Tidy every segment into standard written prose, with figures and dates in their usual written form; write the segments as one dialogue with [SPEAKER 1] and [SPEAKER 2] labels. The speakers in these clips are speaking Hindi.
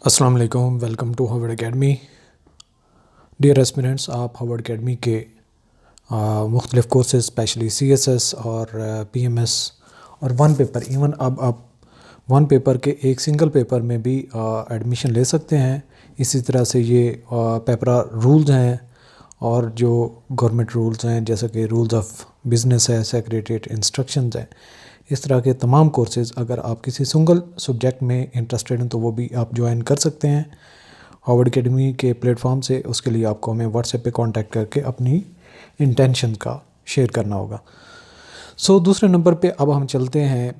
[SPEAKER 1] अस्सलाम वालेकुम, welcome to Harvard academy. Dear aspirants, आप हार्वर्ड एकेडमी के मुख्तलिफ कोर्सेज स्पेशली CSS और PMS और वन पेपर, इवन अब आप वन पेपर के एक सिंगल पेपर में भी एडमिशन ले सकते हैं। इसी तरह से ये पेपरा रूल्स हैं और जो गवर्नमेंट रूल्स हैं जैसे कि रूल्स ऑफ बिज़नेस है, सेक्रेटरीट इंस्ट्रक्शंस हैं, इस तरह के तमाम कोर्सेज़ अगर आप किसी सिंगल सब्जेक्ट में इंटरेस्टेड हैं तो वो भी आप ज्वाइन कर सकते हैं हार्वर्ड एकेडमी के प्लेटफॉर्म से। उसके लिए आपको हमें व्हाट्सएप पे कांटेक्ट करके अपनी इंटेंशन का शेयर करना होगा। दूसरे नंबर पे अब हम चलते हैं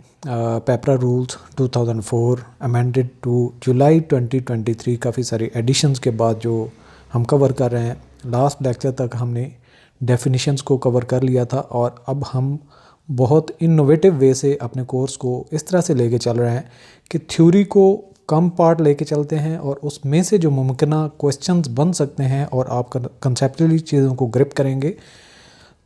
[SPEAKER 1] पेपरा रूल्स 2004 अमेंडेड टू जुलाई 2023। काफ़ी सारी एडिशंस के बाद जो हम कवर कर रहे हैं, लास्ट लेक्चर तक हमने डेफिनेशंस को कवर कर लिया था और अब हम बहुत इनोवेटिव वे से अपने कोर्स को इस तरह से लेके चल रहे हैं कि थ्योरी को कम पार्ट लेके चलते हैं और उसमें से जो मुमकिन क्वेश्चंस बन सकते हैं और आप कंसेप्चुअली चीज़ों को ग्रिप करेंगे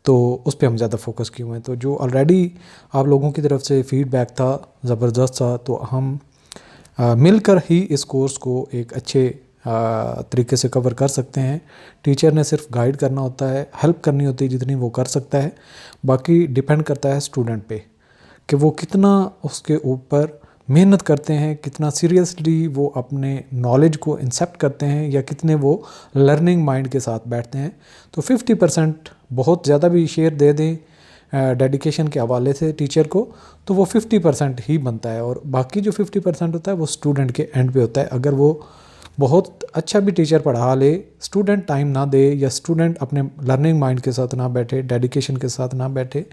[SPEAKER 1] तो उस पर हम ज़्यादा फोकस किए हुए हैं। तो जो ऑलरेडी आप लोगों की तरफ से फीडबैक था ज़बरदस्त था, तो हम मिलकर ही इस कोर्स को एक अच्छे तरीके से कवर कर सकते हैं। टीचर ने सिर्फ गाइड करना होता है, हेल्प करनी होती है जितनी वो कर सकता है, बाकी डिपेंड करता है स्टूडेंट पे कि वो कितना उसके ऊपर मेहनत करते हैं, कितना सीरियसली वो अपने नॉलेज को इंसेप्ट करते हैं या कितने वो लर्निंग माइंड के साथ बैठते हैं। तो 50% बहुत ज़्यादा भी शेयर दे दें डेडिकेशन के हवाले से टीचर को तो वो 50% ही बनता है और बाकी जो 50% होता है वो स्टूडेंट के एंड पे होता है। अगर वो बहुत अच्छा भी टीचर पढ़ा ले, स्टूडेंट टाइम ना दे या स्टूडेंट अपने लर्निंग माइंड के साथ ना बैठे, डेडिकेशन के साथ ना बैठे,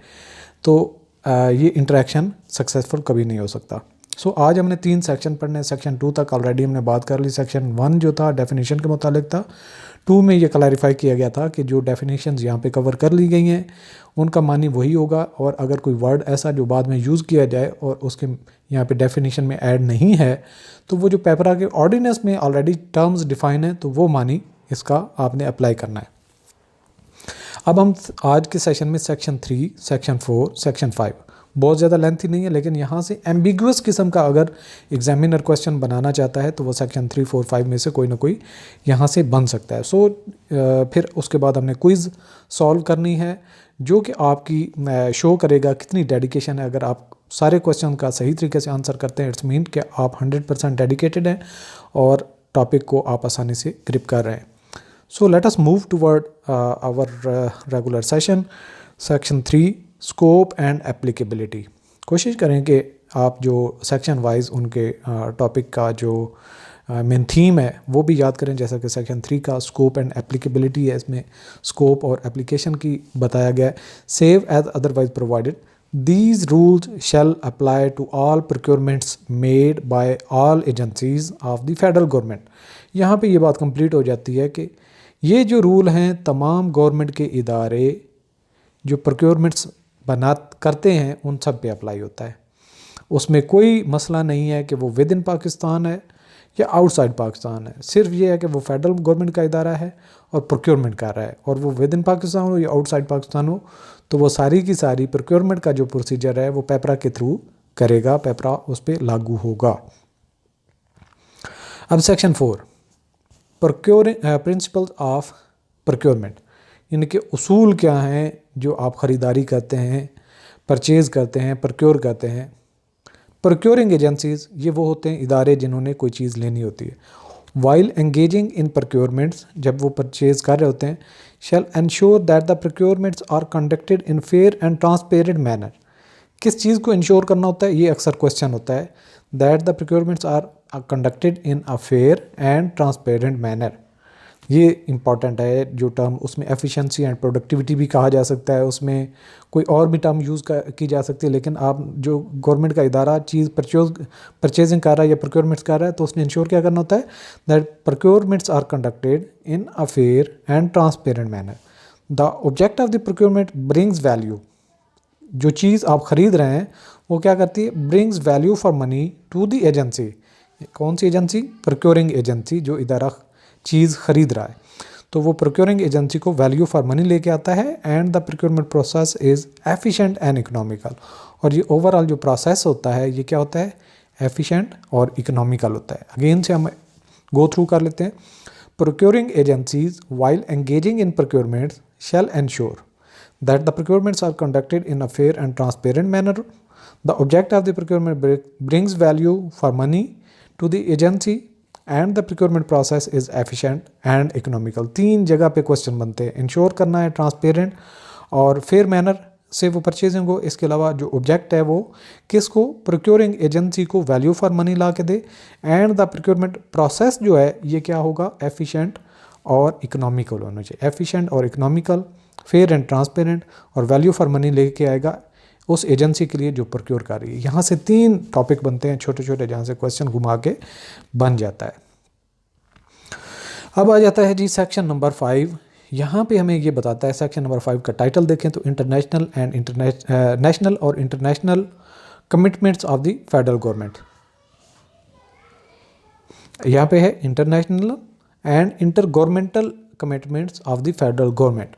[SPEAKER 1] तो ये इंटरेक्शन सक्सेसफुल कभी नहीं हो सकता। आज हमने 3 सेक्शन पढ़ने हैं। सेक्शन 2 तक ऑलरेडी हमने बात कर ली। सेक्शन 1 जो था डेफिनेशन के मुतालिक था। 2 में ये क्लैरिफाई किया गया था कि जो डेफिनेशंस यहाँ पे कवर कर ली गई हैं उनका मानी वही होगा और अगर कोई वर्ड ऐसा जो बाद में यूज़ किया जाए और उसके यहाँ पे डेफिनेशन में ऐड नहीं है तो वो जो पेपरा के ऑर्डिनेंस में ऑलरेडी टर्म्स डिफाइन है तो वो मानी इसका आपने अप्लाई करना है। अब हम आज के सेशन में सेक्शन 3, सेक्शन 4, सेक्शन 5 बहुत ज़्यादा लेंथी नहीं है, लेकिन यहाँ से एम्बिगुअस किस्म का अगर एग्जामिनर क्वेश्चन बनाना चाहता है तो वो सेक्शन 3, 4, 5 में से कोई ना कोई यहाँ से बन सकता है। फिर उसके बाद हमने क्विज़ सॉल्व करनी है जो कि आपकी शो करेगा कितनी डेडिकेशन है। अगर आप सारे क्वेश्चन का सही तरीके से आंसर करते हैं इट्स मीन कि आप 100% डेडिकेटेड हैं और टॉपिक को आप आसानी से ग्रिप कर रहे हैं। Let us move toward our regular session. Section 3 scope and applicability. कोशिश करें कि आप जो सेक्शन वाइज उनके टॉपिक का जो मेन थीम है वो भी याद करें। जैसा कि सेक्शन 3 का स्कोप एंड एप्लीकेबिलिटी है, इसमें स्कोप और एप्लीकेशन की बताया गया है। Save as otherwise provided these rules shall apply to all procurements made by all agencies of the federal government. यहाँ पे ये बात कंप्लीट हो जाती है कि ये जो रूल हैं तमाम गवर्नमेंट के इदारे जो प्रोक्योरमेंट्स करते हैं उन सब पे अप्लाई होता है। उसमें कोई मसला नहीं है कि वो विद इन पाकिस्तान है या आउटसाइड पाकिस्तान है। सिर्फ ये है कि वो फेडरल गवर्नमेंट का इदारा है और प्रोक्योरमेंट कर रहा है, और वो विद इन पाकिस्तान हो या आउटसाइड पाकिस्तान हो तो वो सारी की सारी प्रोक्योरमेंट का जो प्रोसीजर है वो पेपरा के थ्रू करेगा, पेपरा उस पर लागू होगा। अब सेक्शन 4 प्रिंसिपल्स ऑफ प्रोक्योरमेंट, यानी कि उसूल क्या हैं जो आप ख़रीदारी करते हैं, परचेज़ करते हैं, प्रोक्योर करते हैं। प्रोक्योरिंग एजेंसीज़ ये वो होते हैं इदारे जिन्होंने कोई चीज़ लेनी होती है। वाइल एंगेजिंग इन प्रोक्योरमेंट्स, जब वो परचेज़ कर रहे होते हैं, shall ensure that the procurements are conducted in fair and transparent manner. किस चीज़ को इंश्योर करना होता है, ये अक्सर क्वेश्चन होता है। That the procurements are conducted in a fair and transparent manner, ये इम्पॉर्टेंट है जो टर्म। उसमें एफिशिएंसी एंड प्रोडक्टिविटी भी कहा जा सकता है, उसमें कोई और भी टर्म यूज़ की जा सकती है, लेकिन आप जो गवर्नमेंट का इदारा चीज़ परचेजिंग कर रहा है या प्रोक्योरमेंट्स कर रहा है तो उसने इंश्योर क्या करना होता है, that procurements are conducted in a fair and transparent manner. The object of the procurement brings value, जो चीज़ आप ख़रीद रहे हैं वो क्या करती है, brings value for money to the agency. कौन सी एजेंसी, प्रोक्योरिंग एजेंसी, जो इदारा चीज़ ख़रीद रहा है तो वो प्रोक्योरिंग एजेंसी को वैल्यू फॉर मनी लेके आता है। And the procurement process is efficient and economical, और ये ओवरऑल जो प्रोसेस होता है ये क्या होता है, एफिशिएंट और इकोनॉमिकल होता है। अगेन से हम गो थ्रू कर लेते हैं। Procuring agencies while engaging in procurements shall ensure that the procurements are conducted in a fair and transparent manner. The object of the procurement brings value for money to the agency and the procurement process is efficient and economical. 3 जगह पे क्वेश्चन बनते हैं। इंश्योर करना है ट्रांसपेरेंट और फेयर मैनर से वो परचेजिंग हो। इसके अलावा जो ऑब्जेक्ट है वो किसको, प्रोक्योरिंग एजेंसी को वैल्यू फॉर मनी ला के दे। एंड द प्रोक्योरमेंट प्रोसेस जो है ये क्या होगा, एफिशिएंट और इकोनॉमिकल होना चाहिए। एफिशिएंट और इकोनॉमिकल, फेयर एंड ट्रांसपेरेंट और वैल्यू फॉर मनी लेके आएगा उस एजेंसी के लिए जो प्रोक्योर कर रही है। यहाँ से 3 टॉपिक बनते हैं छोटे छोटे, जहाँ से क्वेश्चन घुमा के बन जाता है। अब आ जाता है जी सेक्शन नंबर 5। यहाँ पे हमें ये बताता है, सेक्शन नंबर 5 का टाइटल देखें तो इंटरनेशनल एंड नेशनल और international commitments of the federal government. यहाँ पे है international and inter governmental commitments of the federal government.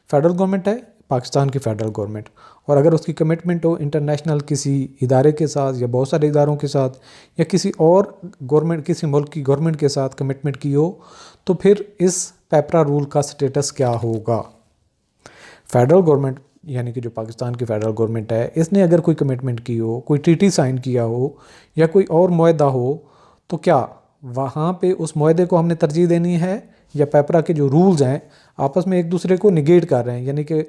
[SPEAKER 1] Federal government है पाकिस्तान की फेडरल गवर्नमेंट, और अगर उसकी कमिटमेंट हो इंटरनेशनल किसी इदारे के साथ या बहुत सारे इदारों के साथ या किसी और गवर्नमेंट, किसी मुल्क की गवर्नमेंट के साथ कमिटमेंट की हो, तो फिर इस पेपरा रूल का स्टेटस क्या होगा। फेडरल गवर्नमेंट यानी कि जो पाकिस्तान की फेडरल गवर्नमेंट है, इसने अगर कोई कमिटमेंट की हो, कोई ट्रीटी साइन किया हो या कोई और मुआहदा हो, तो क्या वहाँ पे उस मुआहदे को हमने तरजीह देनी है या पेपरा के जो रूल्स हैं आपस में एक दूसरे को निगेट कर रहे हैं। यानी कि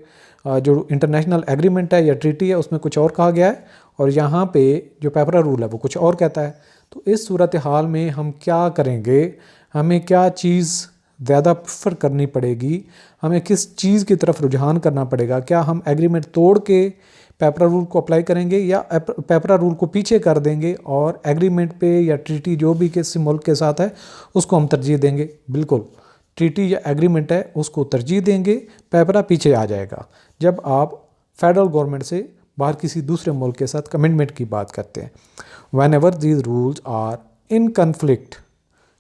[SPEAKER 1] जो इंटरनेशनल एग्रीमेंट है या ट्रीटी है उसमें कुछ और कहा गया है और यहाँ पे जो पेपरा रूल है वो कुछ और कहता है। तो इस सूरत हाल में हम क्या करेंगे, हमें क्या चीज़ ज़्यादा प्रेफर करनी पड़ेगी, हमें किस चीज़ की तरफ रुझान करना पड़ेगा। क्या हम एग्रीमेंट तोड़ के पेपरा रूल को अप्लाई करेंगे या पेपरा रूल को पीछे कर देंगे और एग्रीमेंट पे या ट्रीटी जो भी किसी मुल्क के साथ है उसको हम तरजीह देंगे। बिल्कुल, ट्रीटी या एग्रीमेंट है उसको तरजीह देंगे, पेपरा पीछे आ जाएगा जब आप फेडरल गवर्नमेंट से बाहर किसी दूसरे मुल्क के साथ कमिटमेंट की बात करते हैं। Whenever these rules are in conflict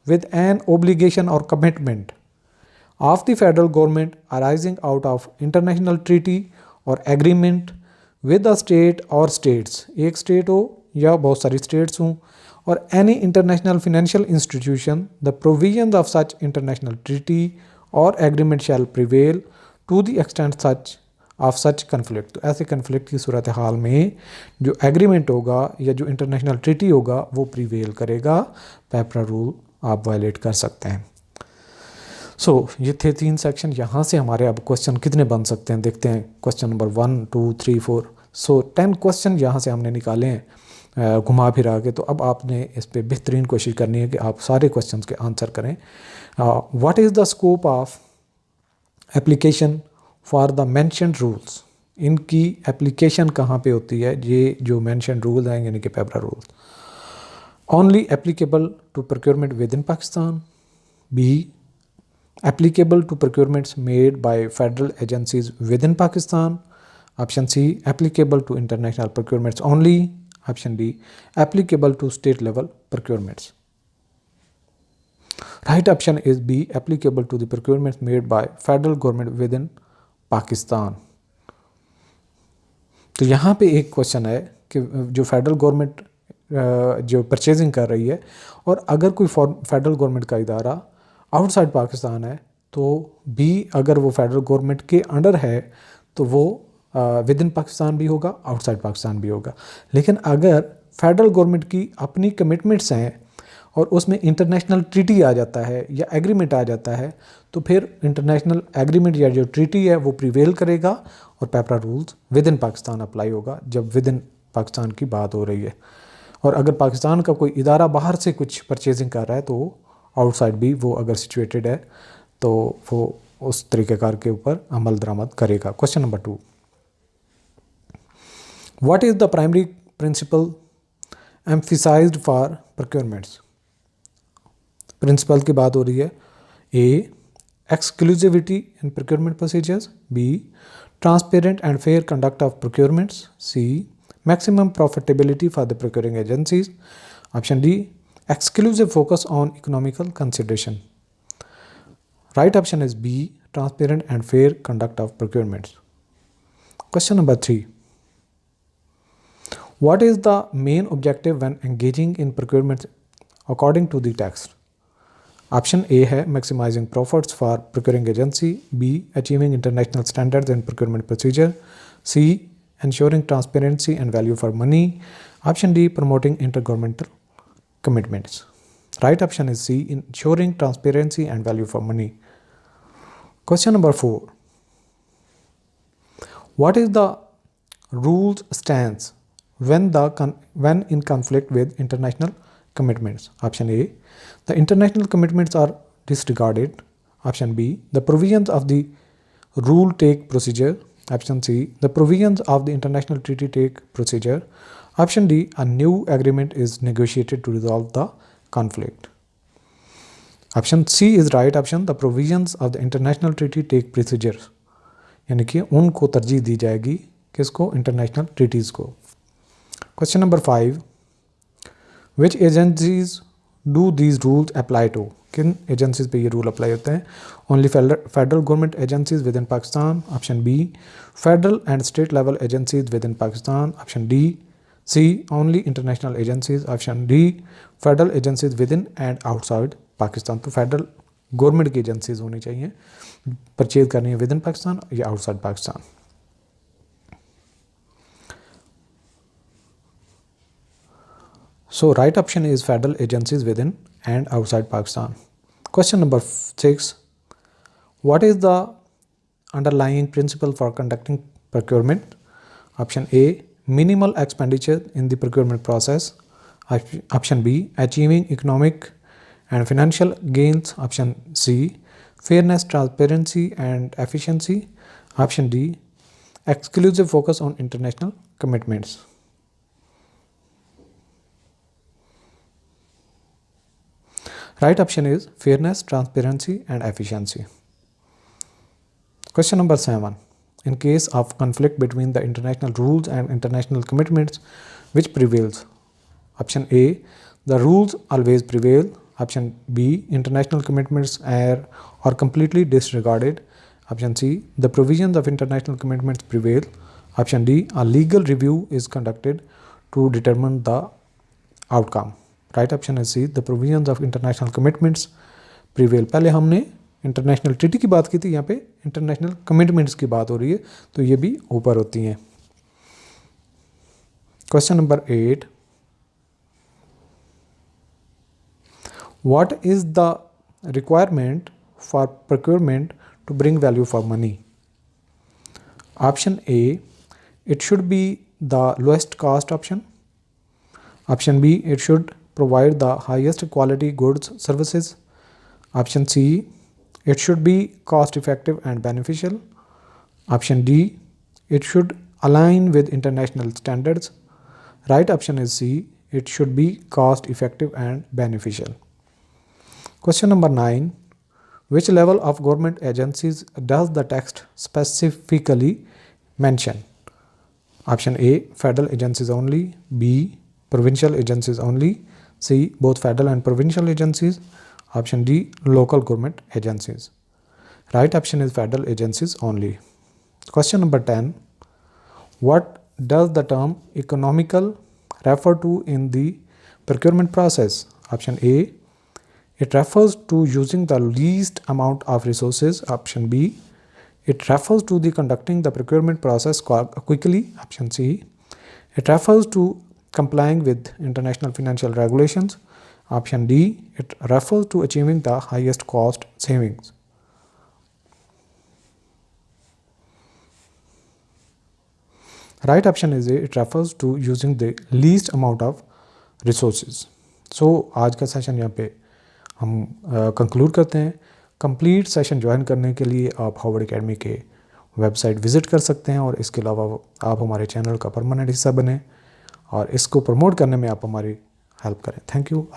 [SPEAKER 1] with an obligation or commitment of the federal government arising out of international treaty or agreement with a state or states, एक स्टेट हो या बहुत सारी स्टेट्स हों, और any international financial institution, the provisions of such international treaty or agreement shall prevail to the extent of such conflict। तो ऐसे conflict की सूरत हाल में जो एग्रीमेंट होगा या जो इंटरनेशनल ट्रीटी होगा वो प्रिवेल करेगा, पेपरा रूल आप वायलेट कर सकते हैं। ये थे 3 सेक्शन। यहाँ से हमारे अब क्वेश्चन कितने बन सकते हैं देखते हैं। क्वेश्चन नंबर 1, 2, 3, 4, 10 क्वेश्चन यहाँ से हमने निकाले हैं घुमा फिरा के। तो अब आपने इस पर बेहतरीन कोशिश करनी है कि आप सारे क्वेश्चन के आंसर करें। What is the scope of application for the mentioned rules. इनकी एप्लीकेशन कहाँ पे होती है, ये जो मैंशनड रूल हैं यानी कि पेपरा rules. Only applicable to procurement within Pakistan. B. Applicable to procurements made by federal agencies within Pakistan. Option C. Applicable to international procurements only. Option D. Applicable to state level procurements. Right option is B. Applicable to the procurements made by federal government within Pakistan. तो यहाँ पे एक क्वेश्चन है कि जो फेडरल गवर्नमेंट जो परचेजिंग कर रही है और अगर कोई फेडरल गवर्नमेंट का इदारा आउटसाइड पाकिस्तान है तो भी अगर वो फेडरल गवर्नमेंट के अंडर है तो वो विद इन पाकिस्तान भी होगा, आउटसाइड पाकिस्तान भी होगा। लेकिन अगर फेडरल गवर्नमेंट की अपनी कमिटमेंट्स हैं और उसमें इंटरनेशनल ट्रीटी आ जाता है या एग्रीमेंट आ जाता है तो फिर इंटरनेशनल एग्रीमेंट या जो ट्रीटी है वो प्रिवेल करेगा और PEPRA rules within Pakistan apply होगा जब विद इन पाकिस्तान की बात हो रही है। और अगर पाकिस्तान का कोई इदारा बाहर से कुछ परचेजिंग कर रहा है तो आउटसाइड भी वो अगर सिचुएटेड है तो वो उस तरीक़ेकार के ऊपर अमल दरामद करेगा। Question number 2, what is the primary principle emphasised for procurements. Principle की बात हो रही है। A. Exclusivity in procurement procedures. B. Transparent and fair conduct of procurements. C. maximum profitability for the procuring agencies. Option D. Exclusive focus on economical consideration. Right option is B. Transparent and fair conduct of procurements. Question number 3. What is the main objective when engaging in procurement according to the text? Option A है maximising profits for procuring agency, B achieving international standards in procurement procedure, C ensuring transparency and value for money, option D promoting intergovernmental commitments. Right option is C, ensuring transparency and value for money. Question number 4. What is the rules stance when in conflict with international commitments? Option A, the international commitments are disregarded. Option B, the provisions of the rule take procedure. Option C, the provisions of the international treaty take procedure. Option D, a new agreement is negotiated to resolve the conflict. Option C is right option, the provisions of the international treaty take procedure. यानी कि उनको तरजीह दी जाएगी, किसको? इंटरनेशनल ट्रीटीज़ को. Question number 5. Which agencies do these rules apply to? किन एजेंसीज पे ये रूल अप्लाई होते हैं? Only federal government agencies within Pakistan. Option B, federal and state level agencies within Pakistan. Option D, C, only international agencies. Option D, federal agencies within and outside Pakistan. तो फेडरल गवर्नमेंट की एजेंसीज होनी चाहिए, परचेज करनी है विद इन पाकिस्तान या outside Pakistan. So right option is federal agencies within and outside Pakistan. Question number 6. What is the underlying principle for conducting procurement? Option A, minimal expenditure in the procurement process. Option B, achieving economic and financial gains. Option C, fairness, transparency and efficiency. Option D, exclusive focus on international commitments. Right option is fairness, transparency and efficiency. Question number 7. In case of conflict between the international rules and international commitments, which prevails? Option A, the rules always prevail. Option B, international commitments are completely disregarded. Option C, the provisions of international commitments prevail. Option D, a legal review is conducted to determine the outcome. Right option है C, the provisions of international commitments prevail. पहले हमने इंटरनेशनल ट्रीटी की बात की थी, यहाँ पे इंटरनेशनल कमिटमेंट्स की बात हो रही है, तो ये भी ऊपर होती हैं. Question number 8. What is the requirement for procurement to bring value for money? Option A, it should be the lowest cost option. Option B, it should provide the highest quality goods services. Option C, it should be cost effective and beneficial. Option D, it should align with international standards. Right option is C, it should be cost effective and beneficial. Question number 9. Which level of government agencies does the text specifically mention? Option A, federal agencies only. B, provincial agencies only. C, both federal and provincial agencies. Option D, local government agencies. Right option is federal agencies only. Question number 10. What does the term economical refer to in the procurement process? Option A, it refers to using the least amount of resources. Option B, it refers to the conducting the procurement process quickly. Option C, it refers to complying with international financial regulations. Option D, it refers to achieving the highest cost savings. Right option is A, it refers to using the least amount of resources. So आज का सेशन यहाँ पे हम कंक्लूड करते हैं. कंप्लीट सेशन ज्वाइन करने के लिए आप हार्वर्ड एकेडमी के वेबसाइट विज़िट कर सकते हैं, और इसके अलावा आप हमारे चैनल का परमानेंट हिस्सा बने और इसको प्रमोट करने में आप हमारी हेल्प करें. Thank you. अल्लाह.